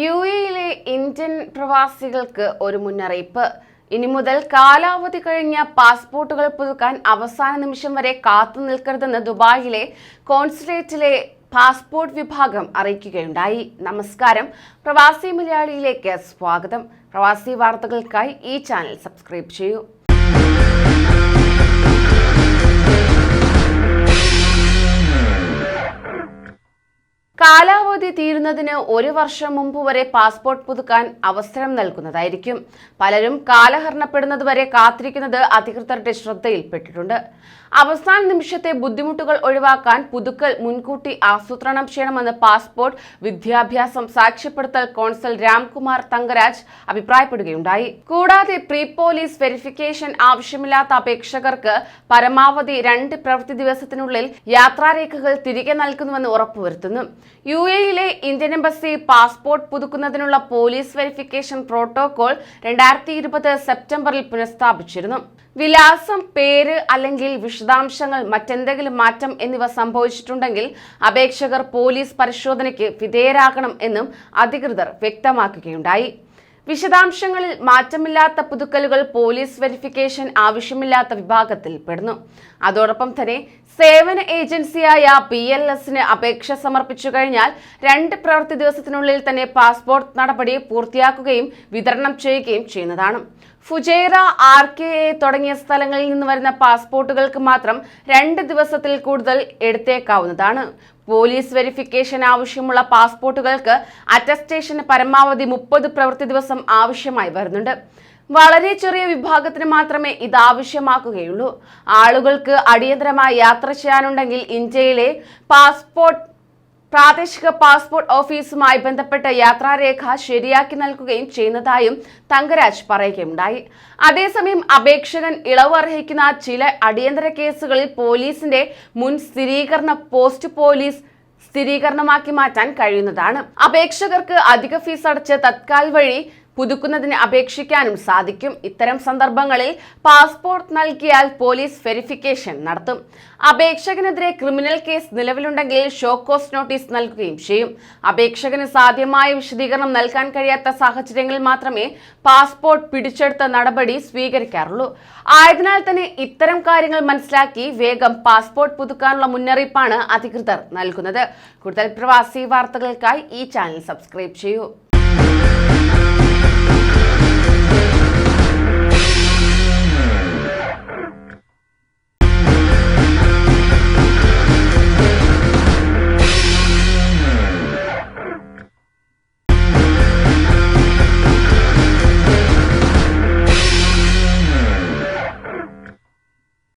യുഎഇയിലെ Indian പ്രവാസികൾക്ക് ഒരു മുന്നറിയിപ്പ്. ഇനി മുതൽ കാലാവധി കഴിഞ്ഞ പാസ്പോർട്ടുകൾ പുതുക്കാൻ അവസാന നിമിഷം വരെ കാത്തു നിൽക്കരുതെന്ന് ദുബായിലെ കോൺസുലേറ്റിലെ പാസ്പോർട്ട് വിഭാഗം അറിയിക്കുകയുണ്ടായി. നമസ്കാരം, പ്രവാസി മലയാളിയിലേക്ക് സ്വാഗതം. പ്രവാസി വാർത്തകൾക്കായി ഈ ചാനൽ സബ്സ്ക്രൈബ് ചെയ്യൂ. കാലാവധി തീരുന്നതിന് 1 വർഷം മുമ്പ് വരെ പാസ്പോർട്ട് പുതുക്കാൻ അവസരം നൽകുന്നതായിരിക്കും. പലരും കാലഹരണപ്പെടുന്നതുവരെ കാത്തിരിക്കുന്നത് അധികൃതരുടെ ശ്രദ്ധയിൽപ്പെട്ടിട്ടുണ്ട്. അവസാന നിമിഷത്തെ ബുദ്ധിമുട്ടുകൾ ഒഴിവാക്കാൻ പുതുക്കൽ മുൻകൂട്ടി ആസൂത്രണം ചെയ്യണമെന്ന് പാസ്പോർട്ട് വിദ്യാഭ്യാസം സാക്ഷ്യപ്പെടുത്തൽ കോൺസൽ രാംകുമാർ തങ്കരാജ് അഭിപ്രായപ്പെടുകയുണ്ടായി. കൂടാതെ പ്രീ പോലീസ് വെരിഫിക്കേഷൻ ആവശ്യമില്ലാത്ത അപേക്ഷകർക്ക് പരമാവധി 2 പ്രവൃത്തി ദിവസത്തിനുള്ളിൽ യാത്രാരേഖകൾ തിരികെ നൽകുന്നുവെന്ന് ഉറപ്പുവരുത്തുന്നു. യുഎഇയിലെ ഇന്ത്യൻ എംബസി പാസ്പോർട്ട് പുതുക്കുന്നതിനുള്ള പോലീസ് വെരിഫിക്കേഷൻ പ്രോട്ടോകോൾ 2020 സെപ്റ്റംബറിൽ പുനഃസ്ഥാപിച്ചിരുന്നു. വിലാസം, പേര് അല്ലെങ്കിൽ വിശദാംശങ്ങൾ മറ്റെന്തെങ്കിലും മാറ്റം എന്നിവ സംഭവിച്ചിട്ടുണ്ടെങ്കിൽ അപേക്ഷകർ പോലീസ് പരിശോധനയ്ക്ക് വിധേയരാകണം എന്നും അധികൃതർ വ്യക്തമാക്കുകയുണ്ടായി. വിശദാംശങ്ങളിൽ മാറ്റമില്ലാത്ത പുതുക്കലുകൾ പോലീസ് വെരിഫിക്കേഷൻ ആവശ്യമില്ലാത്ത വിഭാഗത്തിൽ പെടുന്നു. അതോടൊപ്പം തന്നെ സേവന ഏജൻസിയായ PLSന് അപേക്ഷ സമർപ്പിച്ചു കഴിഞ്ഞാൽ 2 പ്രവൃത്തി ദിവസത്തിനുള്ളിൽ തന്നെ പാസ്പോർട്ട് നടപടി പൂർത്തിയാക്കുകയും വിതരണം ചെയ്യുകയും ചെയ്യുന്നതാണ്. ഫുജൈറ, RKA തുടങ്ങിയ സ്ഥലങ്ങളിൽ നിന്ന് വരുന്ന പാസ്പോർട്ടുകൾക്ക് മാത്രം 2 ദിവസത്തിൽ കൂടുതൽ എടുത്തേക്കാവുന്നതാണ്. പോലീസ് വെരിഫിക്കേഷൻ ആവശ്യമുള്ള പാസ്പോർട്ടുകൾക്ക് അറ്റസ്റ്റേഷന് പരമാവധി 30 പ്രവൃത്തി ദിവസം ആവശ്യമായി വരുന്നുണ്ട്. വളരെ ചെറിയ വിഭാഗത്തിന് മാത്രമേ ഇത് ആവശ്യമാക്കുകയുള്ളൂ. ആളുകൾക്ക് അടിയന്തരമായി യാത്ര ചെയ്യാനുണ്ടെങ്കിൽ ഇന്ത്യയിലെ പ്രാദേശിക പാസ്പോർട്ട് ഓഫീസുമായി ബന്ധപ്പെട്ട യാത്രാരേഖ ശരിയാക്കി നൽകുകയും ചെയ്യുന്നതായും തങ്കരാജ് പറയുകയുണ്ടായി. അതേസമയം അപേക്ഷകൻ ഇളവ് അർഹിക്കുന്ന ചില അടിയന്തര കേസുകളിൽ പോലീസിന്റെ മുൻ സ്ഥിരീകരണ പോസ്റ്റ് പോലീസ് സ്ഥിരീകരണമാക്കി മാറ്റാൻ കഴിയുന്നതാണ്. അപേക്ഷകർക്ക് അധിക ഫീസ് അടച്ച് തത്കാൽ വഴി പുതുക്കുന്നതിന് അപേക്ഷിക്കാനും സാധിക്കും. ഇത്തരം സന്ദർഭങ്ങളിൽ പാസ്പോർട്ട് നൽകിയാൽ പോലീസ് വെരിഫിക്കേഷൻ നടത്തും. അപേക്ഷകനെതിരെ ക്രിമിനൽ കേസ് നിലവിലുണ്ടെങ്കിൽ ഷോക്കോസ് നോട്ടീസ് നൽകുകയും ചെയ്യും. അപേക്ഷകന് സാധ്യമായ വിശദീകരണം നൽകാൻ കഴിയാത്ത സാഹചര്യങ്ങളിൽ മാത്രമേ പാസ്പോർട്ട് പിടിച്ചെടുത്ത നടപടി സ്വീകരിക്കാറുള്ളൂ. ആയതിനാൽ തന്നെ ഇത്തരം കാര്യങ്ങൾ മനസ്സിലാക്കി വേഗം പാസ്പോർട്ട് പുതുക്കാനുള്ള മുന്നറിയിപ്പാണ് അധികൃതർ നൽകുന്നത്. കൂടുതൽ പ്രവാസി വാർത്തകൾക്കായി ഈ ചാനൽ സബ്സ്ക്രൈബ് ചെയ്യൂ.